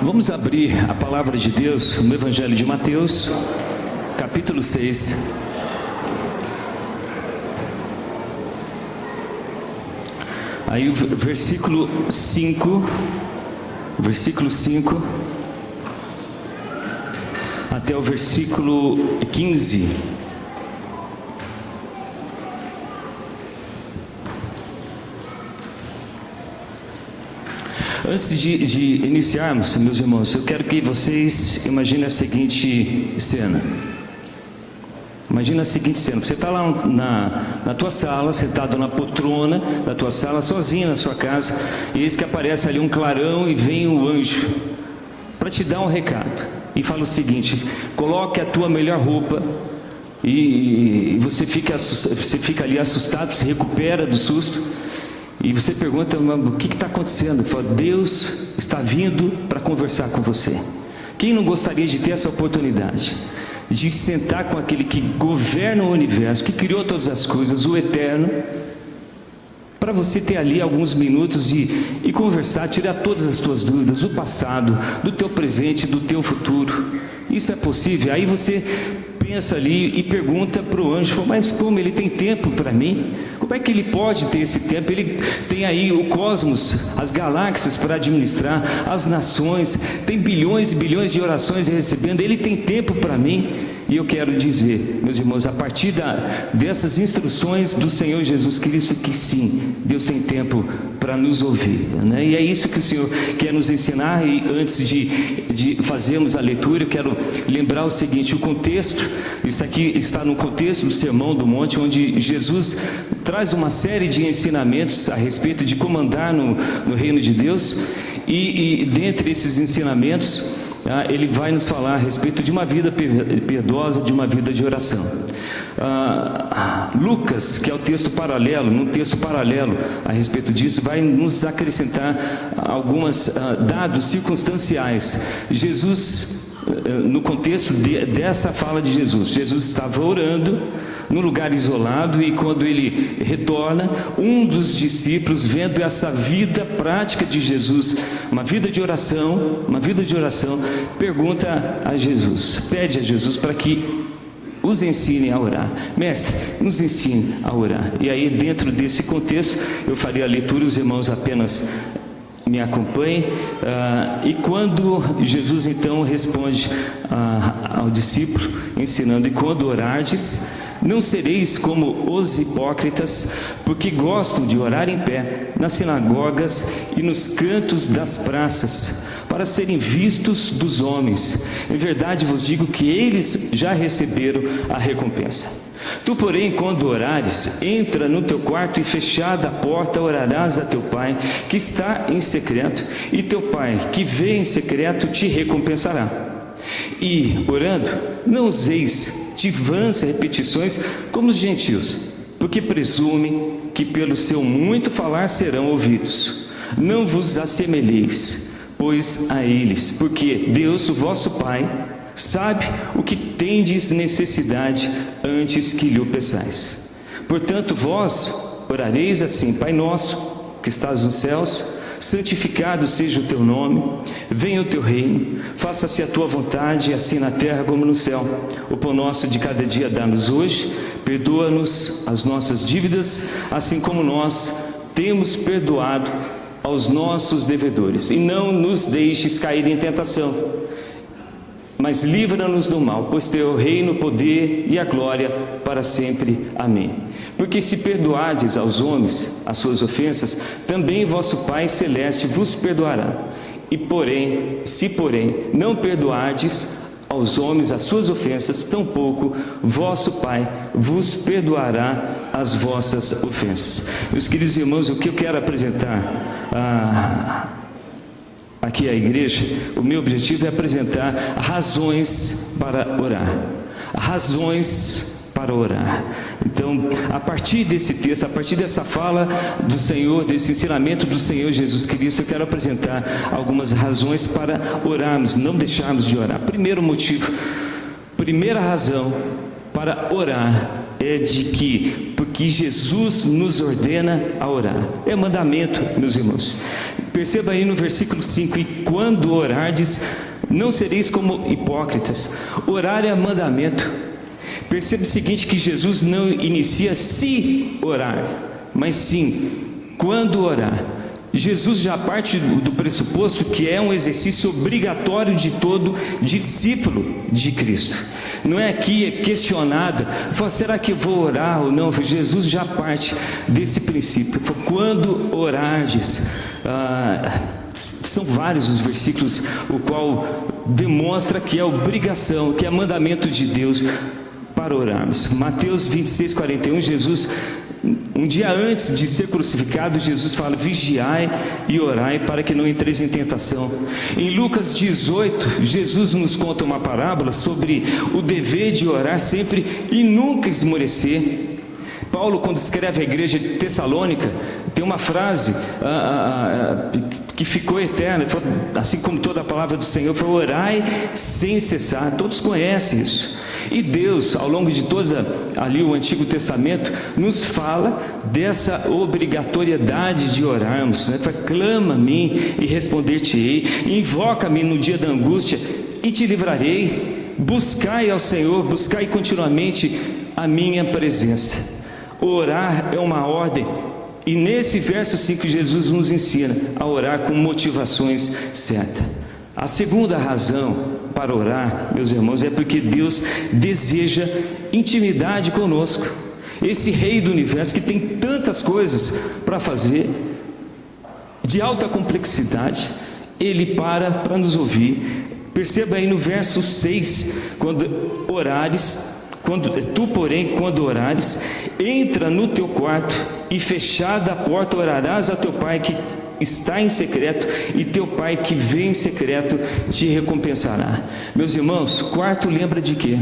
Vamos abrir a palavra de Deus no Evangelho de Mateus, capítulo 6. Aí o versículo 5, até o versículo 15. Antes de iniciarmos, meus irmãos, eu quero que vocês imaginem a seguinte cena. Imagina a seguinte cena: você está lá na tua sala, sentado na poltrona da tua sala, sozinho na sua casa, e eis que aparece ali um clarão e vem um anjo para te dar um recado, e fala o seguinte: coloque a tua melhor roupa, e você fica ali assustado, se recupera do susto, e você pergunta: o que está acontecendo? Fala: Deus está vindo para conversar com você. Quem não gostaria de ter essa oportunidade? De sentar com aquele que governa o universo, que criou todas as coisas, o Eterno, para você ter ali alguns minutos e conversar, tirar todas as tuas dúvidas, do passado, do teu presente, do teu futuro. Isso é possível? Aí você pensa ali e pergunta para o anjo: mas como ele tem tempo para mim? Como é que ele pode ter esse tempo? Ele tem aí o cosmos, as galáxias para administrar, as nações, tem bilhões e bilhões de orações recebendo, ele tem tempo para mim? E eu quero dizer, meus irmãos, a partir dessas instruções do Senhor Jesus Cristo, que sim, Deus tem tempo para nos ouvir, né? E é isso que o Senhor quer nos ensinar. E antes de fazermos a leitura, eu quero lembrar o seguinte: o contexto, isso aqui está no contexto do Sermão do Monte, onde Jesus traz uma série de ensinamentos a respeito de como andar no reino de Deus, e dentre esses ensinamentos, ele vai nos falar a respeito de uma vida piedosa, de uma vida de oração. Lucas, que é o texto paralelo, num texto paralelo a respeito disso, vai nos acrescentar alguns dados circunstanciais. Jesus, no contexto dessa fala de Jesus estava orando num lugar isolado, e quando ele retorna, um dos discípulos, vendo essa vida prática de Jesus, uma vida de oração, pergunta a Jesus, pede a Jesus para que os ensine a orar. Mestre, nos ensine a orar. E aí, dentro desse contexto, eu farei a leitura, os irmãos apenas me acompanhem. E quando Jesus então responde ao discípulo, ensinando: e quando orardes, não sereis como os hipócritas, porque gostam de orar em pé, nas sinagogas e nos cantos das praças, para serem vistos dos homens. Em verdade vos digo que eles já receberam a recompensa. Tu, porém, quando orares, entra no teu quarto, e fechada a porta, orarás a teu Pai, que está em secreto, e teu Pai, que vê em secreto, te recompensará. E, orando, não useis de vãs repetições como os gentios, porque presumem que pelo seu muito falar serão ouvidos. Não vos assemelheis, pois, a eles, porque Deus, o vosso Pai, sabe o que tendes necessidade antes que lhe o peçais. Portanto, vós orareis assim: Pai nosso, que estás nos céus, santificado seja o teu nome, venha o teu reino, faça-se a tua vontade, assim na terra como no céu. O pão nosso de cada dia dá-nos hoje, perdoa-nos as nossas dívidas, assim como nós temos perdoado aos nossos devedores, e não nos deixes cair em tentação, mas livra-nos do mal, pois teu é o reino, o poder e a glória para sempre. Amém. Porque se perdoardes aos homens as suas ofensas, também vosso Pai Celeste vos perdoará. Se porém não perdoardes aos homens as suas ofensas, tampouco vosso Pai vos perdoará as vossas ofensas. Meus queridos irmãos, o que eu quero apresentar aqui à igreja, o meu objetivo é apresentar razões para orar. Então, a partir desse texto, a partir dessa fala do Senhor, desse ensinamento do Senhor Jesus Cristo, eu quero apresentar algumas razões para orarmos, não deixarmos de orar. Primeira razão para orar é de que, porque Jesus nos ordena a orar. É mandamento, meus irmãos. Perceba aí no versículo 5: e quando orardes, não sereis como hipócritas. Orar é mandamento. Perceba o seguinte, que Jesus não inicia se orar, mas sim quando orar. Jesus já parte do pressuposto que é um exercício obrigatório de todo discípulo de Cristo. Não é aqui questionada, será que eu vou orar ou não? Jesus já parte desse princípio. Quando orardes, são vários os versículos o qual demonstra que é obrigação, que é mandamento de Deus para orarmos. Mateus 26:41, Jesus, um dia antes de ser crucificado, Jesus fala: vigiai e orai para que não entreis em tentação. Em Lucas 18, Jesus nos conta uma parábola sobre o dever de orar sempre e nunca esmorecer. Paulo, quando escreve à igreja de Tessalônica, tem uma frase que ficou eterna, assim como toda a palavra do Senhor, foi: orai sem cessar. Todos conhecem isso. E Deus, ao longo de toda ali o Antigo Testamento, nos fala dessa obrigatoriedade de orarmos, né? Clama a mim e responder-te-ei, invoca-me no dia da angústia e te livrarei. Buscai ao Senhor, buscai continuamente a minha presença. Orar é uma ordem, e nesse verso 5 Jesus nos ensina a orar com motivações certas. A segunda razão para orar, meus irmãos, é porque Deus deseja intimidade conosco. Esse Rei do Universo, que tem tantas coisas para fazer, de alta complexidade, Ele para nos ouvir. Perceba aí no verso 6, quando orares, tu, porém, quando orares, entra no teu quarto e fechada a porta orarás a teu Pai que está em secreto, e teu Pai que vê em secreto te recompensará. Meus irmãos, quarto lembra de quê?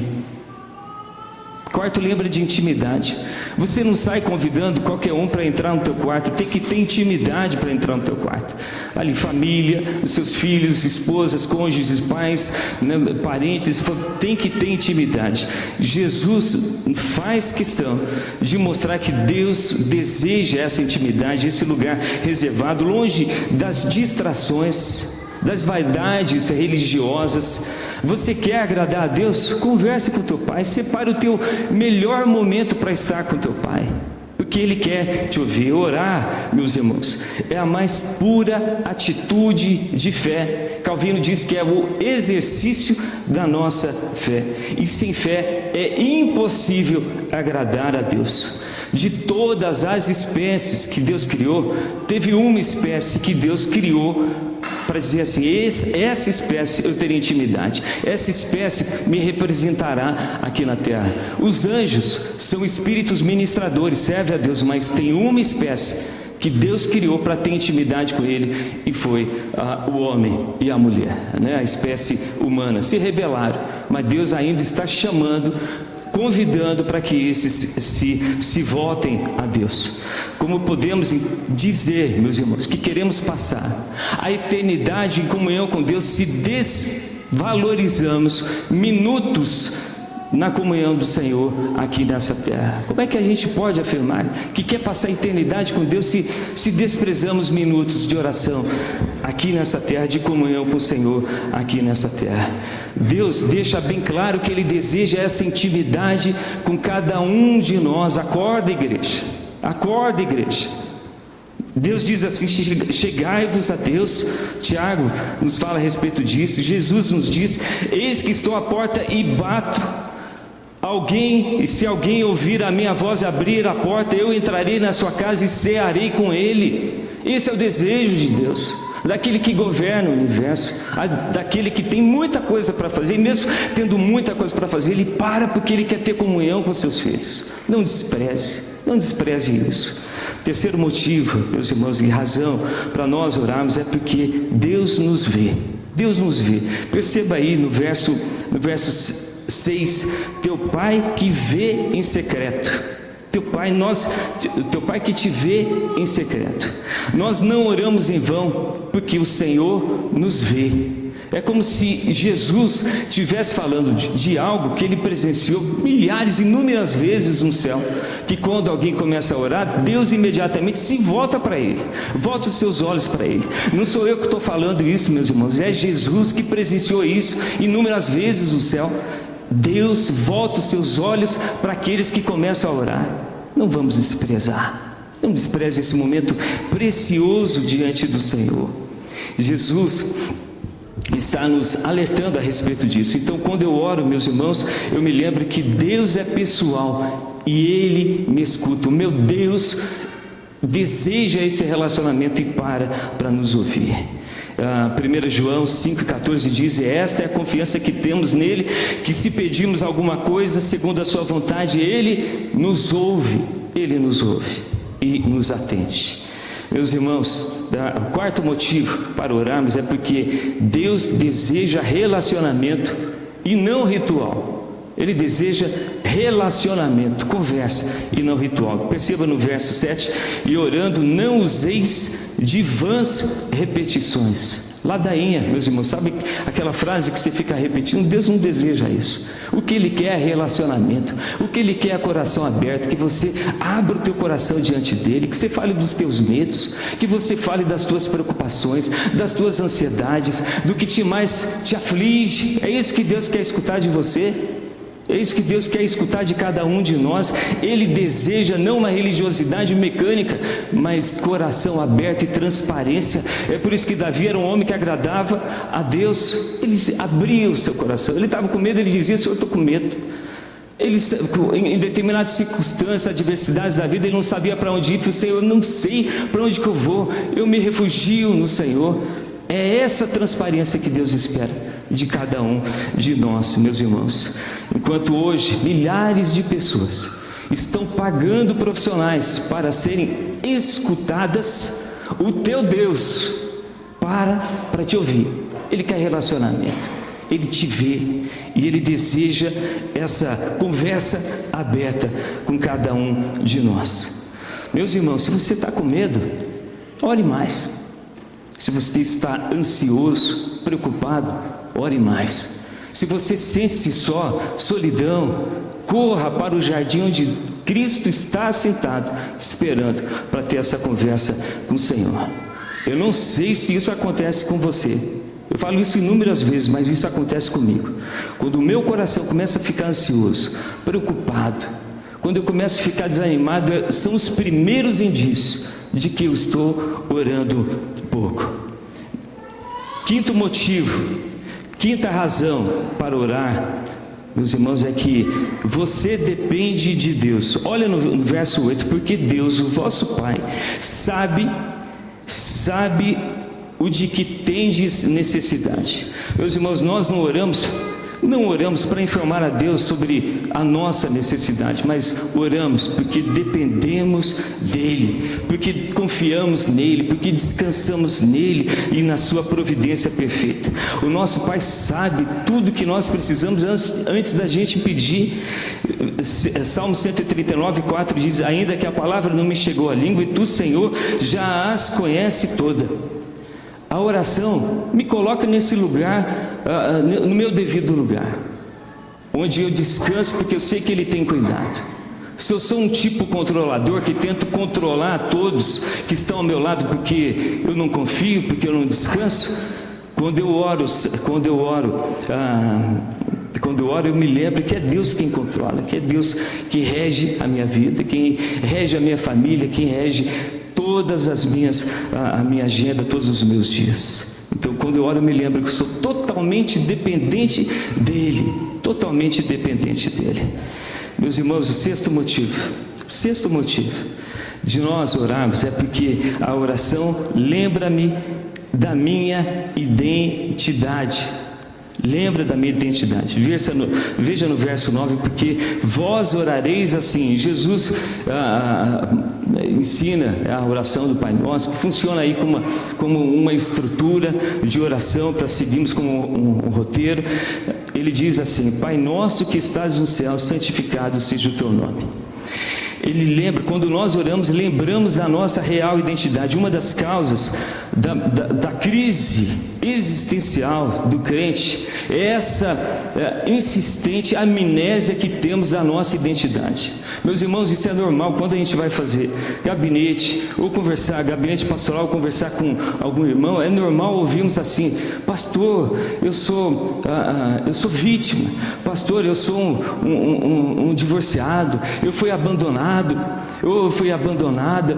Quarto lembra de intimidade. Você não sai convidando qualquer um para entrar no teu quarto, tem que ter intimidade para entrar no teu quarto. Ali, família, os seus filhos, esposas, cônjuges, pais, né, parentes, tem que ter intimidade. Jesus faz questão de mostrar que Deus deseja essa intimidade, esse lugar reservado, longe das distrações, das vaidades religiosas. Você quer agradar a Deus? Converse com teu Pai, separe o teu melhor momento para estar com teu Pai, porque Ele quer te ouvir. Orar, meus irmãos, é a mais pura atitude de fé. Calvino diz que é o exercício da nossa fé, e sem fé é impossível agradar a Deus. De todas as espécies que Deus criou, teve uma espécie que Deus criou para dizer assim: essa espécie eu terei intimidade, essa espécie me representará aqui na terra. Os anjos são espíritos ministradores, servem a Deus, mas tem uma espécie que Deus criou para ter intimidade com Ele, e foi o homem e a mulher, né? A espécie humana. Se rebelaram, mas Deus ainda está chamando, convidando para que esses se voltem a Deus. Como podemos dizer, meus irmãos, que queremos passar a eternidade em comunhão com Deus se desvalorizamos minutos na comunhão do Senhor aqui nessa terra? Como é que a gente pode afirmar que quer passar a eternidade com Deus se desprezamos minutos de oração aqui nessa terra, de comunhão com o Senhor aqui nessa terra? Deus deixa bem claro que Ele deseja essa intimidade com cada um de nós. Acorda, igreja, acorda, igreja. Deus diz assim: chegai-vos a Deus. Tiago nos fala a respeito disso. Jesus nos diz: eis que estou à porta e bato. Se alguém ouvir a minha voz e abrir a porta, eu entrarei na sua casa e cearei com ele. Esse é o desejo de Deus, daquele que governa o universo, daquele que tem muita coisa para fazer, e mesmo tendo muita coisa para fazer, Ele para porque Ele quer ter comunhão com seus filhos. Não despreze isso. Terceiro motivo, meus irmãos, e razão para nós orarmos é porque Deus nos vê. Deus nos vê. Perceba aí no verso 6, teu Pai que vê em secreto. Teu Pai que te vê em secreto. Nós não oramos em vão, porque o Senhor nos vê. É como se Jesus estivesse falando de algo que ele presenciou milhares, inúmeras vezes no céu, que quando alguém começa a orar, Deus imediatamente se volta para ele, volta os seus olhos para ele. Não sou eu que estou falando isso, meus irmãos, é Jesus que presenciou isso inúmeras vezes no céu. Deus volta os seus olhos para aqueles que começam a orar. Não vamos desprezar, não despreze esse momento precioso diante do Senhor. Jesus está nos alertando a respeito disso. Então, quando eu oro, meus irmãos, eu me lembro que Deus é pessoal e Ele me escuta. O meu Deus deseja esse relacionamento e para nos ouvir. 1 João 5,14 diz: esta é a confiança que temos nele, que se pedirmos alguma coisa segundo a sua vontade, Ele nos ouve e nos atende. Meus irmãos, o quarto motivo para orarmos é porque Deus deseja relacionamento e não ritual. Ele deseja relacionamento, conversa e não ritual. Perceba no verso 7: e orando não useis de vãs repetições. Ladainha, meus irmãos, sabe aquela frase que você fica repetindo? Deus não deseja isso. O que Ele quer é relacionamento, o que Ele quer é coração aberto, que você abra o teu coração diante dEle, que você fale dos teus medos, que você fale das tuas preocupações, das tuas ansiedades, do que mais te aflige. É isso que Deus quer escutar de você. É isso que Deus quer escutar de cada um de nós. Ele deseja não uma religiosidade mecânica, mas coração aberto e transparência. É por isso que Davi era um homem que agradava a Deus. Ele abria o seu coração. Ele estava com medo, ele dizia: Senhor, eu estou com medo. Ele, em determinadas circunstâncias, adversidades da vida, ele não sabia para onde ir. Falei: Senhor, eu não sei para onde que eu vou, eu me refugio no Senhor. É essa transparência que Deus espera de cada um de nós, meus irmãos. Enquanto hoje milhares de pessoas estão pagando profissionais para serem escutadas, o teu Deus para te ouvir. Ele quer relacionamento, Ele te vê e Ele deseja essa conversa aberta com cada um de nós. Meus irmãos, se você está com medo, ore mais. Se você está ansioso, preocupado, ore mais. Se você sente-se só, solidão, corra para o jardim onde Cristo está sentado, esperando para ter essa conversa com o Senhor. Eu não sei se isso acontece com você. Eu falo isso inúmeras vezes, mas isso acontece comigo. Quando o meu coração começa a ficar ansioso, preocupado, quando eu começo a ficar desanimado, são os primeiros indícios de que eu estou orando pouco. Quinto motivo, quinta razão para orar, meus irmãos, é que você depende de Deus. Olha no verso 8: porque Deus, o vosso Pai, sabe o de que tendes necessidade. Meus irmãos, nós não oramos para informar a Deus sobre a nossa necessidade, mas oramos porque dependemos dEle, porque confiamos nele, porque descansamos nele e na sua providência perfeita. O nosso Pai sabe tudo que nós precisamos antes da gente pedir. Salmo 139:4 diz: ainda que a palavra não me chegou à língua, e tu, Senhor, já as conhece toda. A oração me coloca nesse lugar, no meu devido lugar, onde eu descanso porque eu sei que Ele tem cuidado. Se eu sou um tipo controlador que tento controlar todos que estão ao meu lado porque eu não confio, porque eu não descanso, quando eu oro, eu me lembro que é Deus quem controla, que é Deus que rege a minha vida, quem rege a minha família, quem rege todas a minha agenda, todos os meus dias. Então, quando eu oro, eu me lembro que sou totalmente dependente dEle, totalmente dependente dEle. Meus irmãos, o sexto motivo de nós orarmos é porque a oração lembra-me da minha identidade. Lembra da minha identidade. Veja no verso 9: porque vós orareis assim. Jesus ensina a oração do Pai Nosso, que funciona aí como uma estrutura de oração para seguirmos como um roteiro. Ele diz assim: Pai nosso que estás no céu, santificado seja o teu nome. Ele lembra, quando nós oramos, lembramos da nossa real identidade. Uma das causas da crise existencial do crente é essa insistente amnésia que temos da nossa identidade. Meus irmãos, isso é normal quando a gente vai fazer gabinete ou conversar, gabinete pastoral, conversar com algum irmão. É normal ouvirmos assim: pastor, eu sou vítima, pastor, eu sou um divorciado, eu fui abandonado, eu fui abandonada,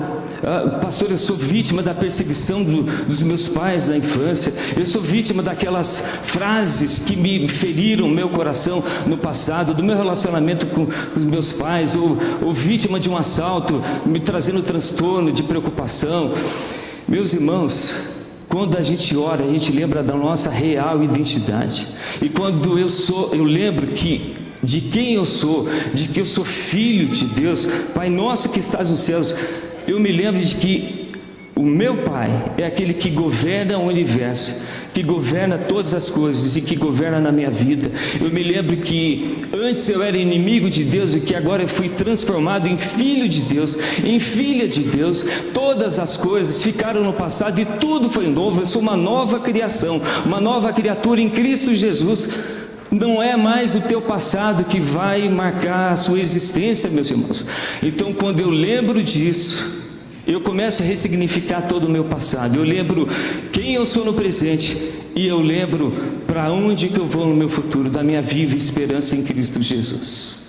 pastor, eu sou vítima da perseguição dos meus pais na infância, eu sou vítima daquelas frases que me feriram meu coração no passado, do meu relacionamento com os meus pais, ou vítima de um assalto, me trazendo transtorno, de preocupação. Meus irmãos, quando a gente ora, a gente lembra da nossa real identidade. E quando eu lembro de quem eu sou, de que eu sou filho de Deus, Pai nosso que estás nos céus, eu me lembro de que o meu Pai é aquele que governa o universo, que governa todas as coisas e que governa na minha vida. Eu me lembro que antes eu era inimigo de Deus e que agora eu fui transformado em filho de Deus, em filha de Deus. Todas as coisas ficaram no passado e tudo foi novo. Eu sou uma nova criação, uma nova criatura em Cristo Jesus. Não é mais o teu passado que vai marcar a sua existência, meus irmãos. Então, quando eu lembro disso, eu começo a ressignificar todo o meu passado. Eu lembro quem eu sou no presente e eu lembro para onde que eu vou no meu futuro, da minha viva esperança em Cristo Jesus.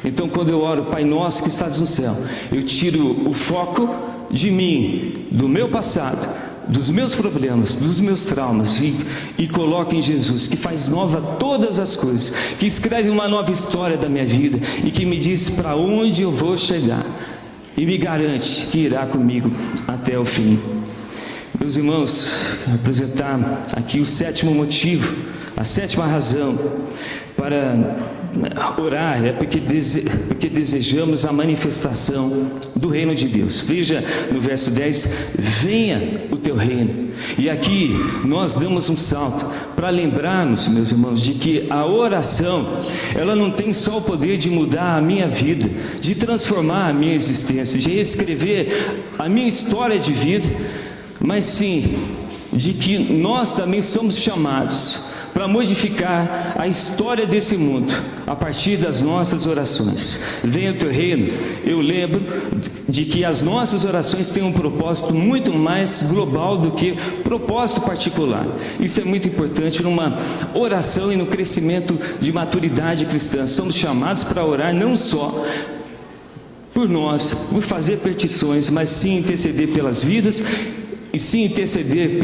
Então, quando eu oro, Pai nosso que estás no céu, eu tiro o foco de mim, do meu passado, dos meus problemas, dos meus traumas e coloco em Jesus, que faz nova todas as coisas, que escreve uma nova história da minha vida e que me diz para onde eu vou chegar e me garante que irá comigo até o fim. Meus irmãos, apresentar aqui o sétimo motivo, a sétima razão para orar é porque desejamos a manifestação do reino de Deus. Veja no verso 10: venha o teu reino. E aqui nós damos um salto para lembrarmos, meus irmãos, de que a oração, ela não tem só o poder de mudar a minha vida, de transformar a minha existência, de reescrever a minha história de vida, mas sim de que nós também somos chamados para modificar a história desse mundo a partir das nossas orações. Venha o teu reino. Eu lembro de que as nossas orações têm um propósito muito mais global do que propósito particular. Isso é muito importante numa oração e no crescimento de maturidade cristã. Somos chamados para orar não só por nós, por fazer petições, mas sim interceder pelas vidas e sim interceder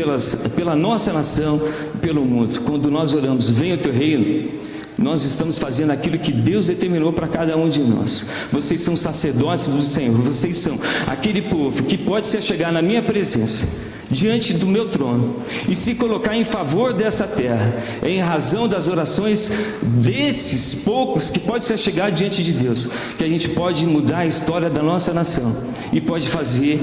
pela nossa nação, pelo mundo. Quando nós oramos, venha o teu reino, nós estamos fazendo aquilo que Deus determinou para cada um de nós. Vocês são sacerdotes do Senhor, vocês são aquele povo que pode se achegar na minha presença, diante do meu trono, e se colocar em favor dessa terra, em razão das orações desses poucos que pode se achegar diante de Deus, que a gente pode mudar a história da nossa nação, e pode fazer,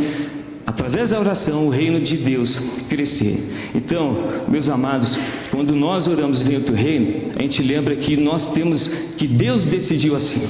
através da oração, o reino de Deus crescer. Então, meus amados, quando nós oramos venha o teu reino, a gente lembra que que Deus decidiu assim,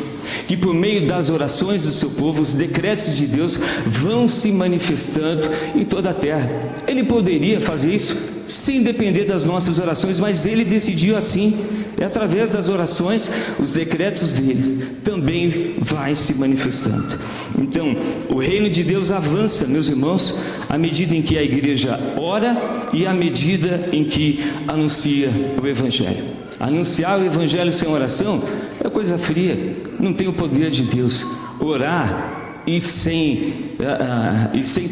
que por meio das orações do seu povo, os decretos de Deus vão se manifestando em toda a terra. Ele poderia fazer isso sem depender das nossas orações, mas Ele decidiu assim. É através das orações, os decretos dele também vai se manifestando. Então, o reino de Deus avança, meus irmãos, à medida em que a igreja ora e à medida em que anuncia o Evangelho. Anunciar o Evangelho sem oração é coisa fria, não tem o poder de Deus. Orar e sem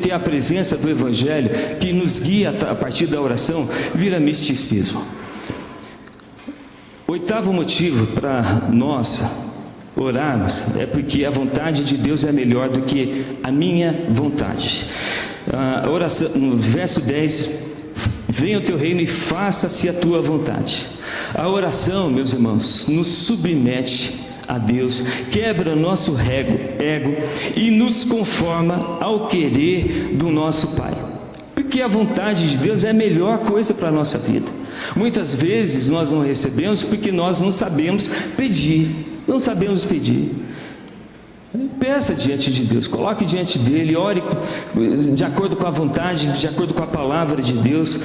ter a presença do Evangelho que nos guia a partir da oração, vira misticismo. Oitavo motivo para nós orarmos é porque a vontade de Deus é melhor do que a minha vontade. A oração, no verso 10, venha o teu reino e faça-se a tua vontade. A oração, meus irmãos, nos submete a Deus, quebra nosso ego e nos conforma ao querer do nosso Pai. Porque a vontade de Deus é a melhor coisa para a nossa vida. Muitas vezes nós não recebemos porque nós não sabemos pedir. Peça diante de Deus, coloque diante dele, ore de acordo com a vontade, de acordo com a palavra de Deus.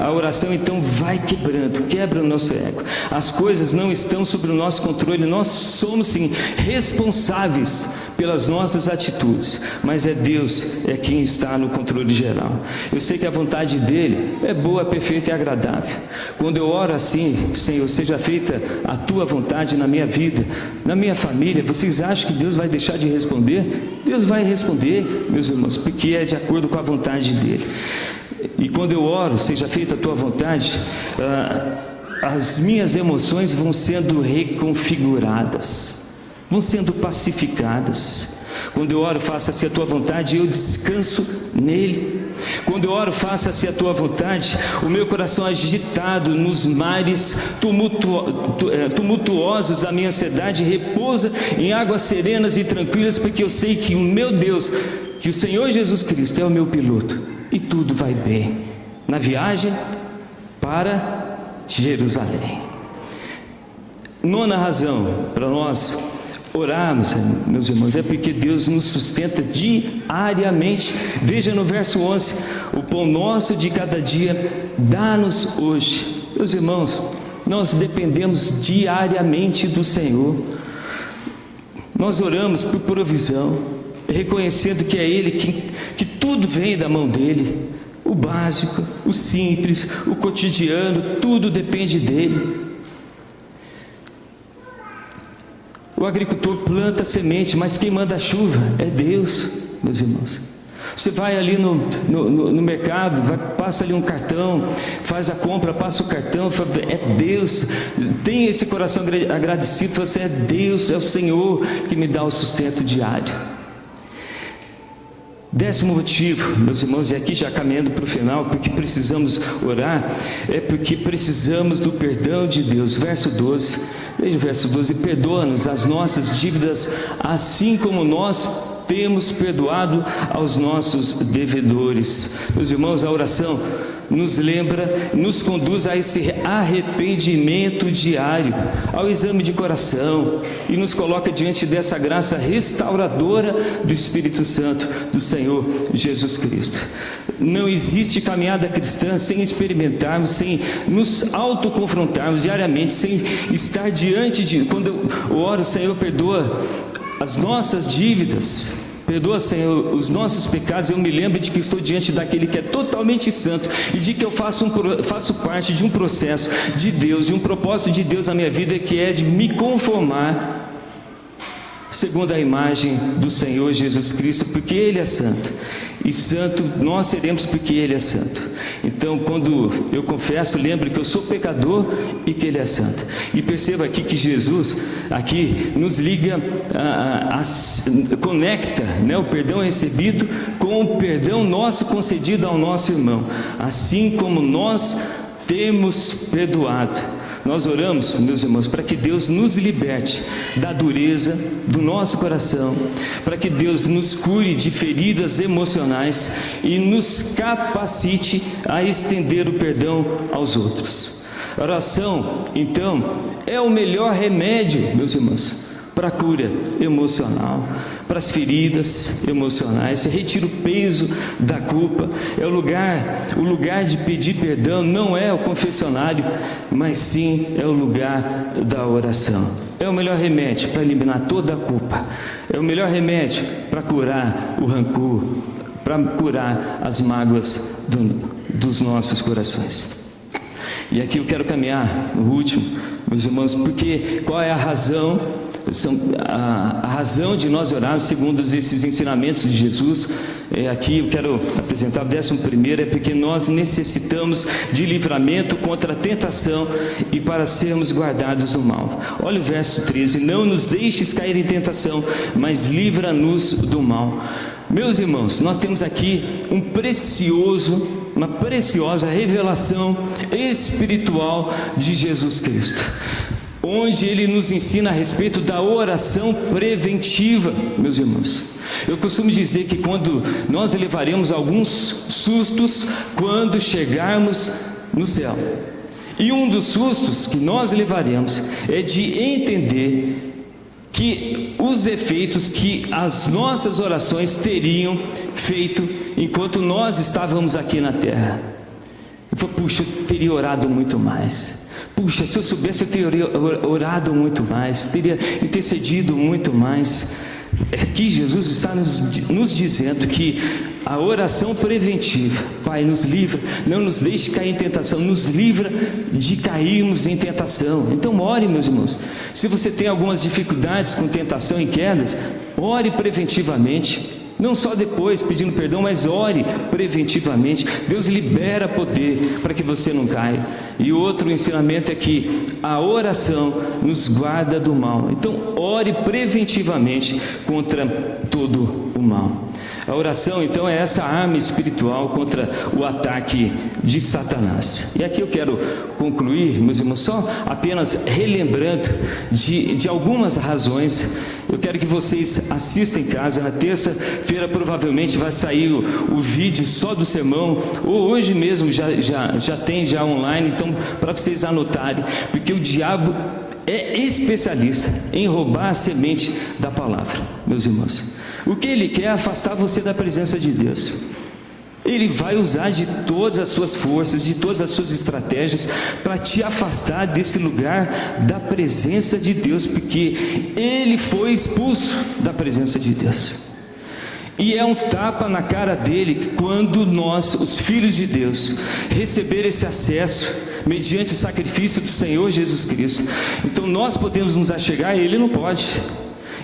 A oração então vai quebrando, quebra o nosso ego. As coisas não estão sob o nosso controle, nós somos sim responsáveis pelas nossas atitudes, mas é Deus quem está no controle geral. Eu sei que a vontade dele é boa, perfeita e agradável. Quando eu oro assim: Senhor, seja feita a tua vontade na minha vida, na minha família, vocês acham que Deus vai deixar de responder? Deus vai responder, meus irmãos, porque é de acordo com a vontade dele. E quando eu oro, seja feita a tua vontade, as minhas emoções vão sendo reconfiguradas, vão sendo pacificadas. Quando eu oro, faça-se a tua vontade, eu descanso nele. Quando eu oro, faça-se a tua vontade, o meu coração agitado nos mares tumultuosos da minha ansiedade repousa em águas serenas e tranquilas, porque eu sei que o meu Deus, que o Senhor Jesus Cristo é o meu piloto, e tudo vai bem na viagem para Jerusalém. Nona razão para nós orarmos, meus irmãos, é porque Deus nos sustenta diariamente. Veja no verso 11: o pão nosso de cada dia dá-nos hoje. Meus irmãos, nós dependemos diariamente do Senhor. Nós oramos por provisão, reconhecendo que é Ele que tudo vem da mão dele. O básico, o simples, o cotidiano, tudo depende dele. O agricultor planta a semente, mas quem manda a chuva é Deus, meus irmãos. Você vai ali no mercado, passa ali um cartão, faz a compra, passa o cartão, fala, é Deus. Tem esse coração agradecido, fala assim: é Deus, é o Senhor que me dá o sustento diário. 10º motivo, meus irmãos, e aqui já caminhando para o final, porque precisamos orar, é porque precisamos do perdão de Deus. Verso 12, veja o verso 12: perdoa-nos as nossas dívidas, assim como nós temos perdoado aos nossos devedores. Meus irmãos, a oração nos lembra, nos conduz a esse arrependimento diário, ao exame de coração, e nos coloca diante dessa graça restauradora do Espírito Santo do Senhor Jesus Cristo. Não existe caminhada cristã sem experimentarmos, sem nos autoconfrontarmos diariamente, sem estar diante de... Quando eu oro: Senhor, perdoa as nossas dívidas, perdoa, Senhor, os nossos pecados. Eu me lembro de que estou diante daquele que é totalmente santo, e de que eu faço parte de um processo de Deus, de um propósito de Deus na minha vida, que é de me conformar segundo a imagem do Senhor Jesus Cristo, porque Ele é santo, e santo nós seremos porque Ele é santo. Então, quando eu confesso, lembro que eu sou pecador e que Ele é santo. E perceba aqui que Jesus aqui nos liga, conecta, né, o perdão recebido com o perdão nosso concedido ao nosso irmão, assim como nós temos perdoado. Nós oramos, meus irmãos, para que Deus nos liberte da dureza do nosso coração, para que Deus nos cure de feridas emocionais e nos capacite a estender o perdão aos outros. A oração, então, é o melhor remédio, meus irmãos, para a cura emocional, para as feridas emocionais. Retira o peso da culpa. É o lugar de pedir perdão não é o confessionário, mas sim é o lugar da oração. É o melhor remédio para eliminar toda a culpa. É o melhor remédio para curar o rancor, para curar as mágoas dos nossos corações. E aqui eu quero caminhar no último, meus irmãos, porque qual é a razão? A razão de nós orarmos segundo esses ensinamentos de Jesus. Aqui eu quero apresentar o 11º, é porque nós necessitamos de livramento contra a tentação e para sermos guardados do mal. Olha o verso 13: não nos deixes cair em tentação, mas livra-nos do mal. Meus irmãos, nós temos aqui uma preciosa revelação espiritual de Jesus Cristo, onde Ele nos ensina a respeito da oração preventiva, meus irmãos. Eu costumo dizer que quando nós levaremos alguns sustos quando chegarmos no céu, e um dos sustos que nós levaremos é de entender que os efeitos que as nossas orações teriam feito enquanto nós estávamos aqui na terra. Eu falei, puxa, eu teria orado muito mais. Puxa, se eu soubesse, eu teria orado muito mais, teria intercedido muito mais. Aqui Jesus está nos dizendo que a oração preventiva, Pai, nos livra, não nos deixe cair em tentação, nos livra de cairmos em tentação. Então ore, meus irmãos. Se você tem algumas dificuldades com tentação e quedas, ore preventivamente. Não só depois pedindo perdão, mas ore preventivamente. Deus libera poder para que você não caia. E outro ensinamento é que a oração nos guarda do mal. Então ore preventivamente contra todo o mal. A oração então é essa arma espiritual contra o ataque de Satanás. E aqui eu quero concluir, meus irmãos, só apenas relembrando de algumas razões. Eu quero que vocês assistam em casa. Na terça-feira provavelmente vai sair o vídeo só do sermão, ou hoje mesmo já tem online, então para vocês anotarem, porque o diabo é especialista em roubar a semente da palavra, meus irmãos. O que ele quer é afastar você da presença de Deus. Ele vai usar de todas as suas forças, de todas as suas estratégias para te afastar desse lugar da presença de Deus, porque ele foi expulso da presença de Deus. E é um tapa na cara dele quando nós, os filhos de Deus, receber esse acesso mediante o sacrifício do Senhor Jesus Cristo. Então nós podemos nos achegar e ele não pode.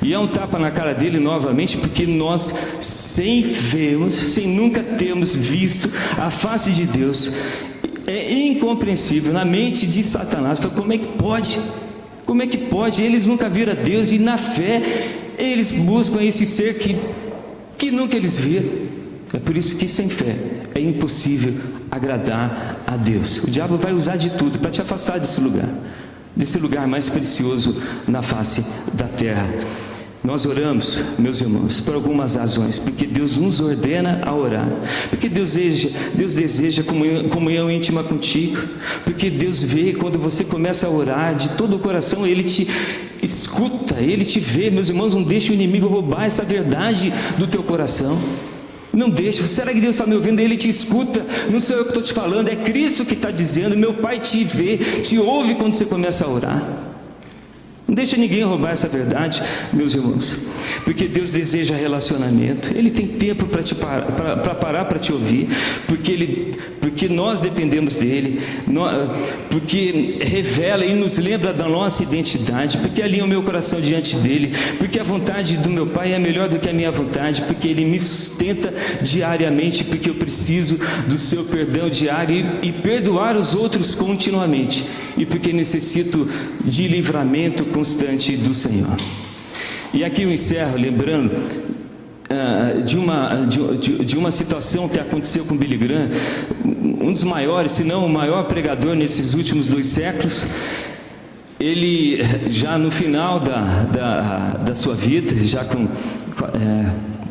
E é um tapa na cara dele novamente, porque nós, sem nunca termos visto a face de Deus, é incompreensível na mente de Satanás. Como é que pode? Como é que pode? Eles nunca viram a Deus e na fé eles buscam esse ser que nunca eles viram. É por isso que sem fé é impossível agradar a Deus. O diabo vai usar de tudo para te afastar desse lugar mais precioso na face da terra. Nós oramos, meus irmãos, por algumas razões, porque Deus nos ordena a orar, porque Deus deseja comunhão íntima contigo, porque Deus vê quando você começa a orar de todo o coração, Ele te escuta, Ele te vê. Meus irmãos, não deixe o inimigo roubar essa verdade do teu coração. Não deixe. Será que Deus está me ouvindo? Ele te escuta. Não sou eu que estou te falando, é Cristo que está dizendo. Meu Pai te vê, te ouve quando você começa a orar. Não deixa ninguém roubar essa verdade, meus irmãos, porque Deus deseja relacionamento. Ele tem tempo para parar para te ouvir, porque nós dependemos dele, porque revela e nos lembra da nossa identidade, porque alinha o meu coração diante dele, porque a vontade do meu Pai é melhor do que a minha vontade, porque ele me sustenta diariamente, porque eu preciso do seu perdão diário e perdoar os outros continuamente, e porque necessito de livramento constante do Senhor. E aqui eu encerro lembrando de uma situação que aconteceu com Billy Graham, um dos maiores, se não o maior pregador nesses últimos 2 séculos. Ele já no final da sua vida, já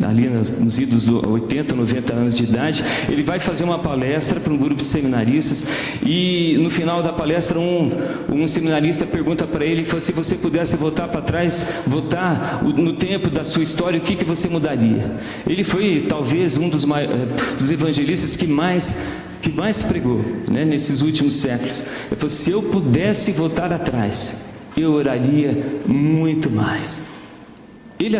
ali nos idos dos 80, 90 anos de idade, ele vai fazer uma palestra para um grupo de seminaristas, e no final da palestra um seminarista pergunta para ele, se você pudesse voltar para trás, voltar no tempo da sua história, o que você mudaria? Ele foi talvez um dos evangelistas que mais pregou, né, nesses últimos séculos. Ele falou: se eu pudesse voltar atrás, eu oraria muito mais. Ele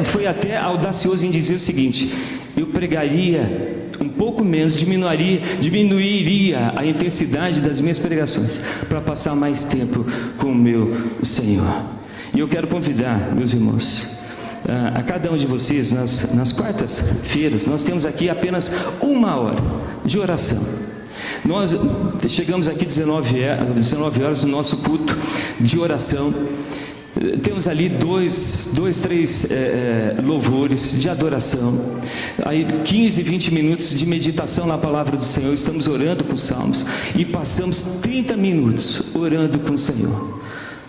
foi até audacioso em dizer o seguinte: eu pregaria um pouco menos, diminuiria a intensidade das minhas pregações para passar mais tempo com o meu Senhor. E eu quero convidar, meus irmãos, a cada um de vocês, nas quartas-feiras, nós temos aqui apenas 1 hora de oração. Nós chegamos aqui 19 horas no nosso culto de oração. Temos ali 3 louvores de adoração, aí 15, 20 minutos de meditação na palavra do Senhor. Estamos orando com salmos e passamos 30 minutos orando com o Senhor.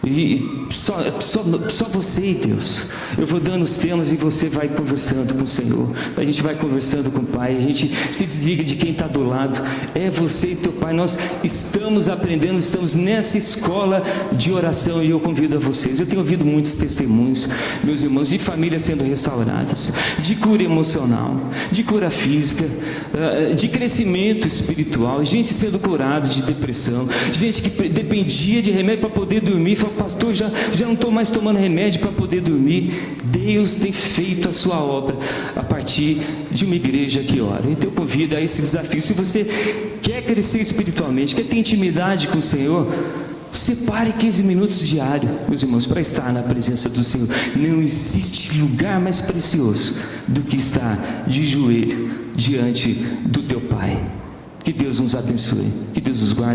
E só você e Deus. Eu vou dando os temas e você vai conversando com o Senhor. A gente vai conversando com o Pai. A gente se desliga de quem está do lado. É você e teu Pai. Nós estamos aprendendo, estamos nessa escola de oração. E eu convido a vocês. Eu tenho ouvido muitos testemunhos, meus irmãos, de famílias sendo restauradas, de cura emocional, de cura física, de crescimento espiritual, gente sendo curada de depressão, gente que dependia de remédio para poder dormir. Falou: pastor, já não estou mais tomando remédio para poder dormir. Deus tem feito a sua obra a partir de uma igreja que ora. Então eu convido a esse desafio. Se você quer crescer espiritualmente, quer ter intimidade com o Senhor, separe 15 minutos diário, meus irmãos, para estar na presença do Senhor. Não existe lugar mais precioso do que estar de joelho diante do teu Pai. Que Deus nos abençoe, que Deus nos guarde.